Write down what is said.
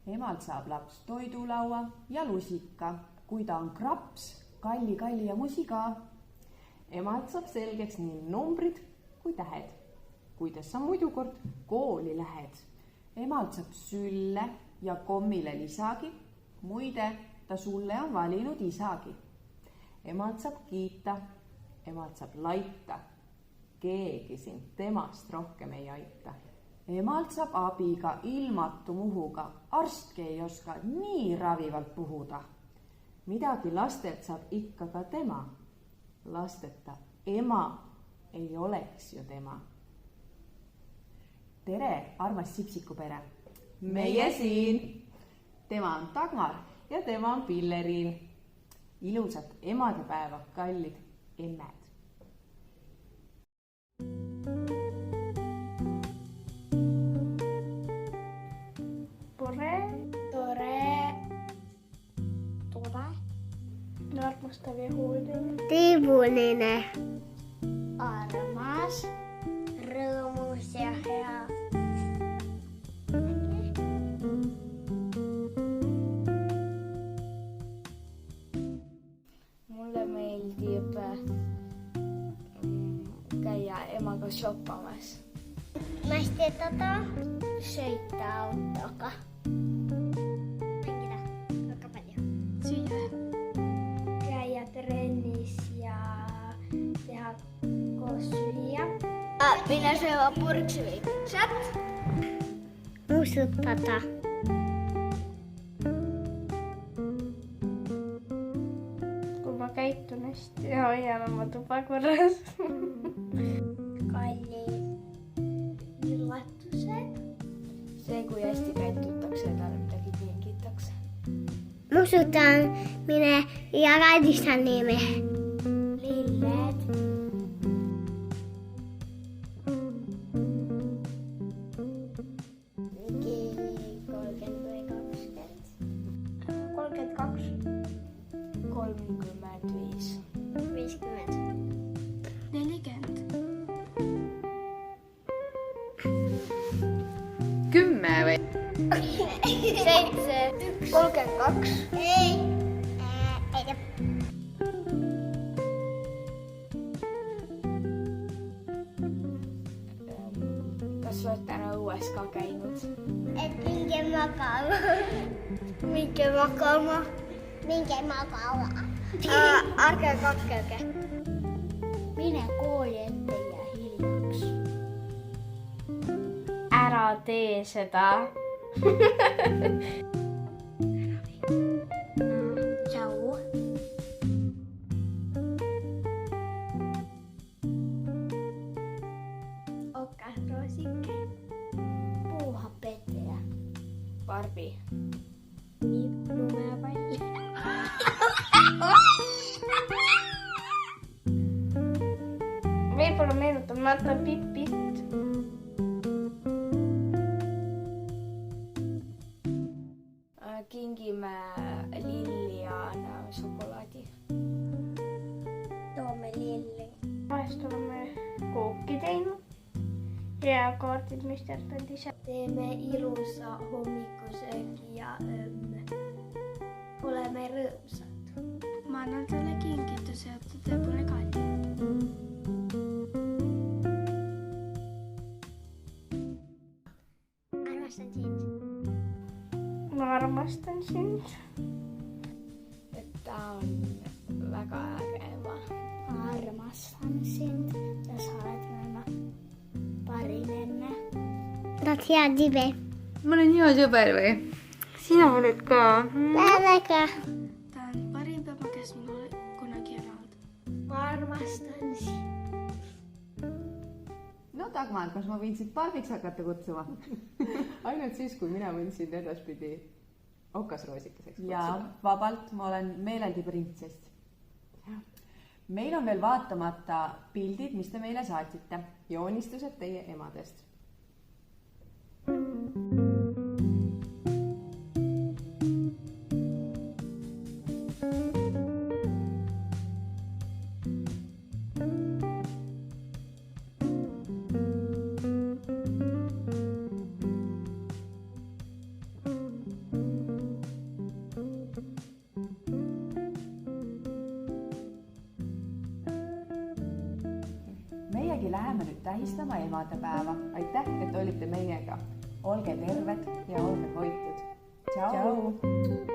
Emalt saab laps toidulaua ja lusika, kui ta on kraps, kalli ja musiga. Emalt saab selgeks nii numbrid kui tähed, kuidas sa muidu kord kooli lähed. Emalt saab sülle ja kommile lisagi, muide ta sulle on valinud isagi. Emalt saab kiita, emalt saab laita, keegi sind temast rohkem ei aita. Emalt saab abiga ilmatu muhuga, arstki ei oska nii ravivalt puhuda. Midagi lastelt saab ikka ka tema, lasteta ema ei oleks ju tema. Tere, armas Sipsiku pere! Meie siin! Tema on Dagmar ja tema on Pilleriin. Ilusat emadepäeva, kallid emmed! Armastav ja hooldeline. Tiibuline. Armas, rõõmus ja hea. Mulle meeldib käia emaga shoppamas. Mastetada, sõita autoga. Mängida väga palju. Süüa. Trennis ja teha koos süüa. Minä sööva purksi või pitsat. Muistutada. Kui ma käitun hästi ja hoian oma tuba korras. Kallid üllatused. See, kui hästi käitutakse, talle midagi kingitakse. Muistutamine ja kaardistamine. Lilled. Mingi 30 või 20. 32. 35. 50. 40. 10 või? 7. 32. Ei. Kas oled täna õues ka käinud? Et minge magama. Minge magama. Minge magama. Ärge kakelge. Mine kooli ette ja hiljaks. Ära tee seda. Tšau. Okas roosike. Puuha Petre. Barbi. Lumepall. Võib-olla meenutamata Pippit. Kingime Liliana šokolaadi. Toome lilli. Vahest oleme kooki teinud ja kaardid misterdanud ise. Teeme ilusa hommikusöögi ja oleme rõõmsad. Ma annan talle kingituse, et ta teeb mulle kalli. Armastan sind. Ma armastan sind. Et ta on väga äge ema. Ma armastan sind ja sa oled mulle parim enne. Tahad hea tibe? Ma olen hea sõber või? Sina oled ka. Väga. Ta on parim ema, kes mul kunagi on olnud. Ma armastan sind. No Dagmar, kas ma võin sind Barbiks hakata kutsuma? Ainult siis, kui mina võin sind edaspidi okasroosikeseks kutsuda. Jaa, vabalt, ma olen meeleldi printsess. Meil on veel vaatamata pildid, mis te meile saatsite. Joonistused teie emadest. meiegi läheme nüüd tähistama emadepäeva. Aitäh, et olite meiega. Olge terved ja olge hoitud. Tšau!